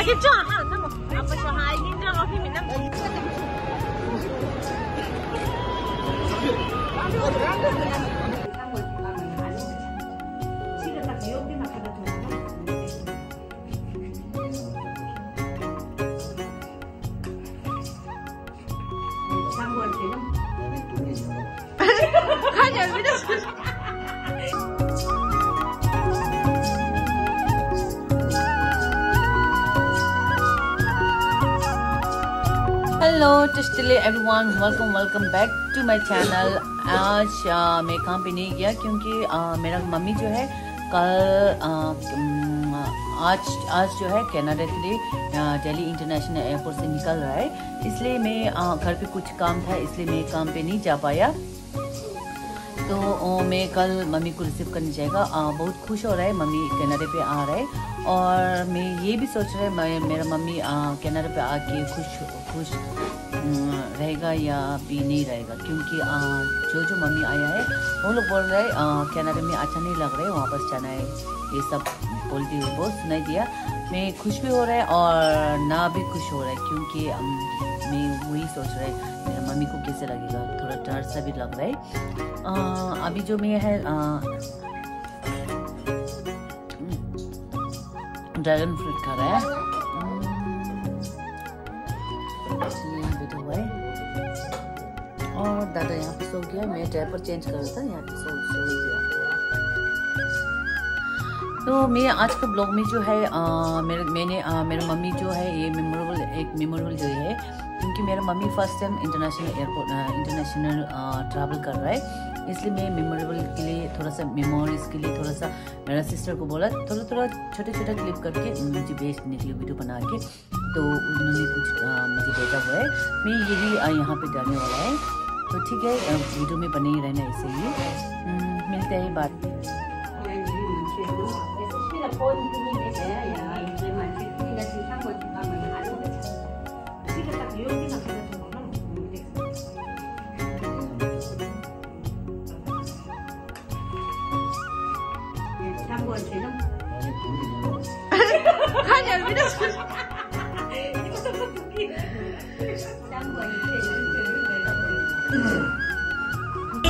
Bakit siya? Ano mo? Apa siya haingin dyan? Okay, minam. Kanya, binas. Hello टिस्टिले everyone, welcome back to my channel. आज मैं काम पे नहीं गया क्योंकि मेरा मम्मी जो है आज जो है कनाडा के लिए दिल्ली इंटरनेशनल एयरपोर्ट से निकल रहा है, इसलिए मैं घर पे कुछ काम था, इसलिए मैं काम पे नहीं जा पाया। तो मैं कल मम्मी को रिसीव करने जाएगा। बहुत खुश हो रहा है, मम्मी कनाडा पे आ रहा है और मैं ये भी सोच रहा है मेरा मम्मी कनाडा पे आके खुश रहेगा या भी नहीं रहेगा, क्योंकि जो मम्मी आया है वो लोग बोल रहे हैं कनाडा में अच्छा नहीं लग रहा है, वापस जाना है, ये सब बोलते हुए बहुत सुनाई दिया। मैं खुश भी हो रहा है और ना भी खुश हो रहा है, क्योंकि मैं वही सोच रहा है मेरा मम्मी को कैसे लगेगा, थोड़ा डर सा भी लग रहा है। अभी जो मैं है ड्रैगन फ्रूट खा रहा है, बैठा हुआ है और दादा यहाँ पे सो गया। मैं डायपर चेंज कर रहा था, यहाँ पे सो गया। तो मैं आज का ब्लॉग में जो है मेरा मम्मी जो है ये मेमोरेबल डे है, क्योंकि मेरा mummy first time international travel कर रहा है, इसलिए मैं मेमोरेबल के लिए थोड़ा सा मेमोरीज के लिए थोड़ा सा मेरा सिस्टर को बोला थोड़ा छोटा क्लिप करके मुझे भेजने के लिए वीडियो बना के, तो उन्होंने कुछ मुझे भेजा हुआ है, मैं यही यहाँ पे डालने वाला है। तो ठीक है, वीडियो में बने ही रहना ऐसे ही। मिलते हैं बात।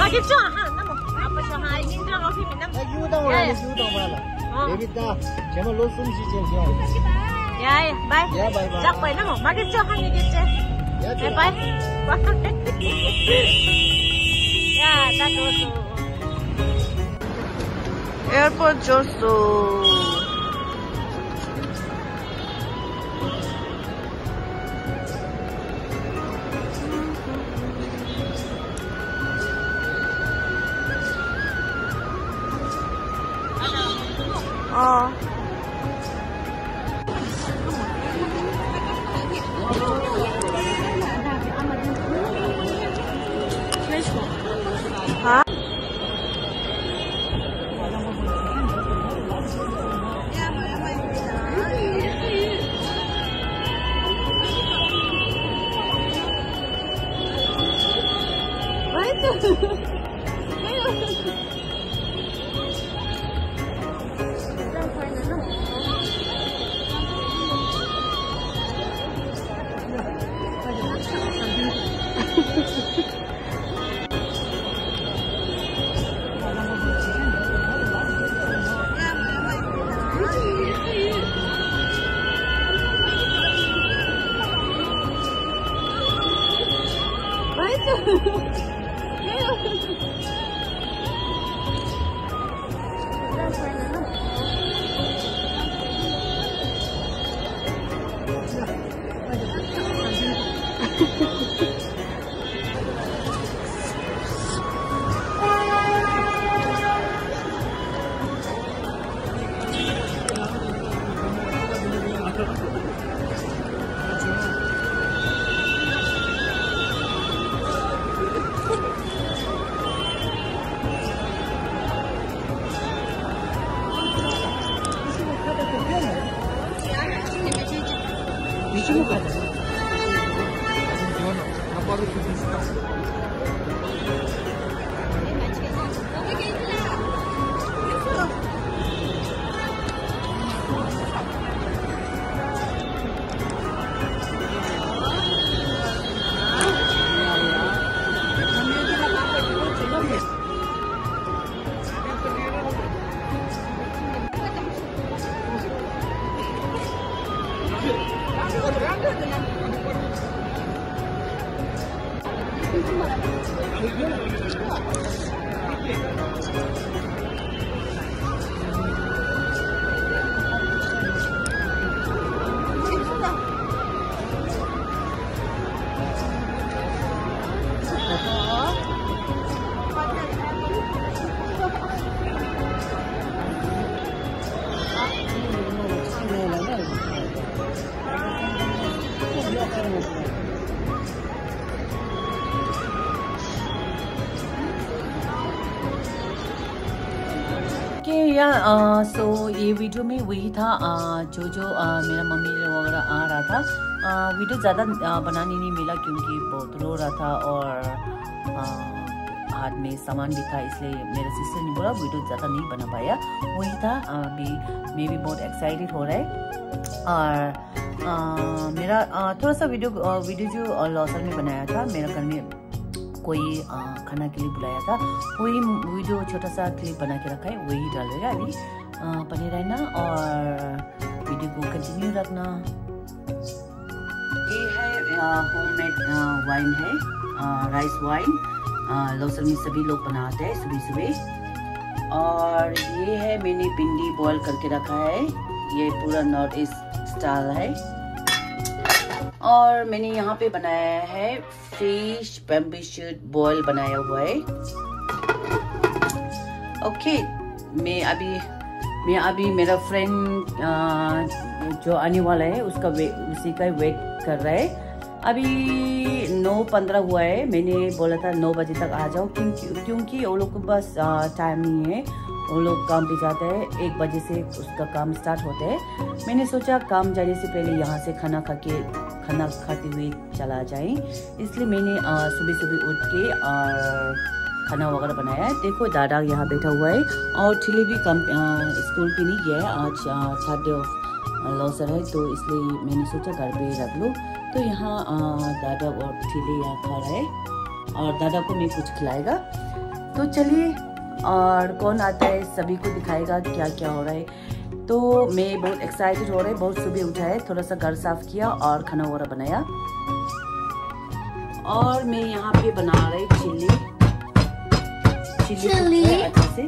Bakit siya? Ano mo? Apa siya haingin dyan? Okay, minam. Bye. Jakpay na mo. Bakit siya hangigit siya? Bye. Yeah, that also. Airport Joso. हाँ 이쪽으로 가자. 바로 सो ये वीडियो में वही था जो मेरा मम्मी वगैरह आ रहा था। वीडियो ज़्यादा बनाने नहीं मिला क्योंकि बहुत रो रहा था और हाथ में सामान भी था, इसलिए मेरे सिस्टर ने बोला वीडियो ज़्यादा नहीं बना पाया। वही था, अभी मैं भी बहुत एक्साइटेड हो रहा है। और मेरा थोड़ा सा वीडियो जो लॉसर में बनाया था, मेरा घर में कोई खाना के लिए बुलाया था, वही वीडियो छोटा सा क्लिप बना के रखा है, वही डालेगा। अभी बने रहना और वीडियो को कंटिन्यू रखना। ये है होममेड वाइन है, राइस वाइन। लॉसर में सभी लोग बनाते हैं सुबह सुबह। और ये है मैंने भिंडी बॉईल करके रखा है, ये पूरा नॉर्थ ईस्ट स्टाइल है। और मैंने यहाँ पे बनाया है फिश बैम्बू शूट बॉईल बनाया हुआ है। ओके, मैं अभी मेरा फ्रेंड जो आने वाला है उसी का वेट कर रहा है। अभी 9:15 हुआ है, मैंने बोला था 9 बजे तक आ जाओ क्योंकि वो लोग के पास टाइम नहीं है, वो लोग काम पे जाते हैं। 1 बजे से उसका काम स्टार्ट होता है। मैंने सोचा काम जाने से पहले यहाँ से खाना खाते हुए चला जाए, इसलिए मैंने सुबह सुबह उठ के और खाना वगैरह बनाया है। देखो दादा यहाँ बैठा हुआ है और ठिली भी स्कूल पे नहीं गया है, आज 3rd डे ऑफ लॉसर है, तो इसलिए मैंने सोचा घर पे रख लो। तो यहाँ दादा और ठिली यहाँ खा रहा है और दादा को मैं कुछ खिलाएगा। तो चलिए, और कौन आता है सभी को दिखाएगा क्या क्या हो रहा है। तो मैं बहुत एक्साइटेड हो रहा है। बहुत सुबह उठा है, थोड़ा सा घर साफ किया और खाना वगैरह बनाया। और मैं यहाँ पे बना रही चिल्ली अच्छे से।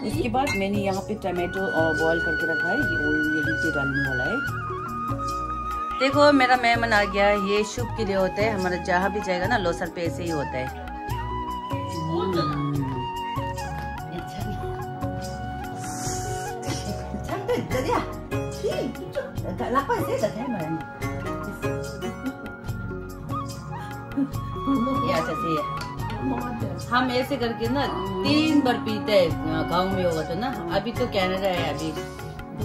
इसके बाद मैंने यहाँ पे टमाटो और बॉईल करके रखा है, यही पे डालने वाला है। देखो मेरा मेहमान आ गया, ये शुभ के लिए होता है, हमारा जहाँ भी जाएगा ना लॉसर पे ऐसे ही होता है। हम ऐसे करके ना 3 बार पीते हैं, गाँव में होगा तो ना। अभी तो कनाडा है, अभी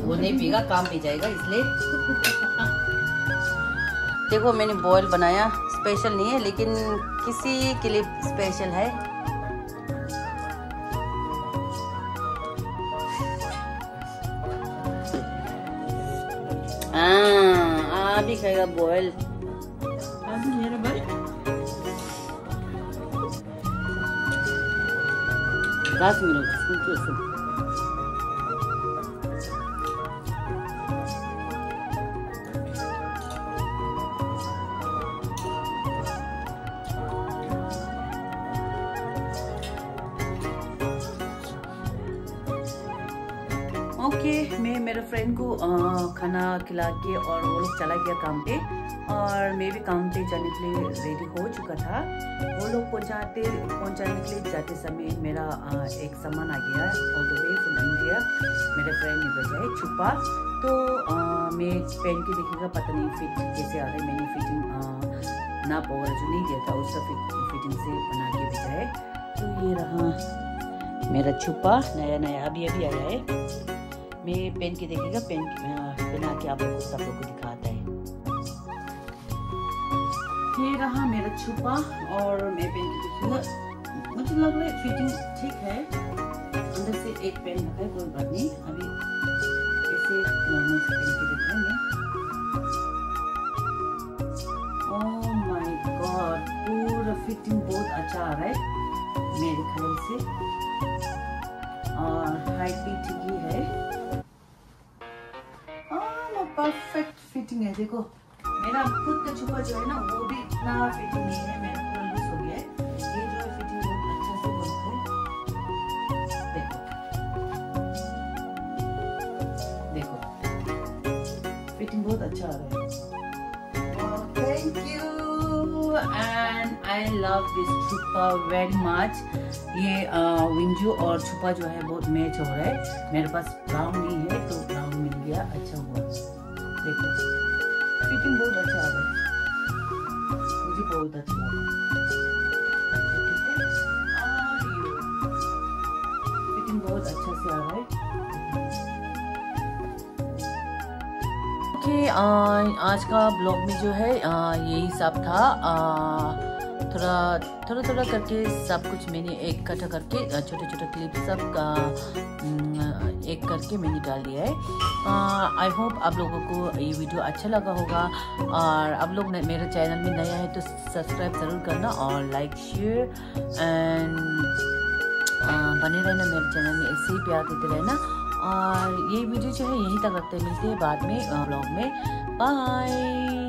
वो नहीं पीगा, काम पी जाएगा, इसलिए। देखो मैंने बॉईल बनाया, स्पेशल नहीं है लेकिन किसी के लिए स्पेशल है। अभी खाएगा बॉयल। 10 मिनट ओके, मैं मेरे फ्रेंड को खाना खिला के और वो लोग चला गया काम पे, और मैं भी काम पे जाने के लिए रेडी हो चुका था। वो लोग पहुंचाने के लिए जाते समय मेरा एक सामान आ गया all the way from India. मेरे फ्रेंड ने भेजा है छुपा, तो मैं पहन के देखिएगा, पता नहीं फिट कैसे आ रहा है। मैंने फिटिंग नाप वगैरह जो नहीं दिया था उसका फिटिंग से बना के भेजा है। तो ये रहा मेरा छुपा, नया अभी आया है। मैं पहन के देखिएगा, पहना के आप लोग सब लोग को दिखाता है। ये रहा मेरा छुपा और मैं पहन के देखिएगा। मुझे लग रहा है फिटिंग ठीक है, अंदर से एक पेन रखा है, कोई बात नहीं। अभी ऐसे नॉर्मल से पहन के दिखाएंगे। ओह माय गॉड, पूरा फिटिंग बहुत अच्छा आ रहा है मेरे ख्याल से, और हाइट भी ठीक ही है। परफेक्ट फिटिंग है। देखो मेरा खुद का छुपा जो है ना वो भी इतना फिटिंग नहीं है, मेरा पूरा लूज हो गया है। ये जो है फिटिंग बहुत अच्छा से बनता है। देखो देखो फिटिंग बहुत अच्छा आ रहा है। Thank you and I love this छुपा वेरी मच। ये विंजू और छुपा जो है बहुत मैच हो रहा है। मेरे पास ब्राउन नहीं है तो ब्राउन मिल गया, अच्छा हुआ। देखो फिटिंग बहुत अच्छा आ रहा है, मुझे बहुत अच्छा लगा। फिटिंग बहुत अच्छा से आ रहा है। ओके, आज का ब्लॉग में जो है यही सब था। थोड़ा करके सब कुछ मैंने इकट्ठा करके छोटे छोटे क्लिप सब का एक करके मैंने डाल दिया है। आई होप आप लोगों को ये वीडियो अच्छा लगा होगा, और आप लोग मेरे चैनल में नया है तो सब्सक्राइब ज़रूर करना और लाइक शेयर एंड बने रहना मेरे चैनल में, ऐसे ही प्यार देते रहना। और ये वीडियो जो है यहीं तक रखते मिलते हैं बाद में ब्लॉग में। बाय।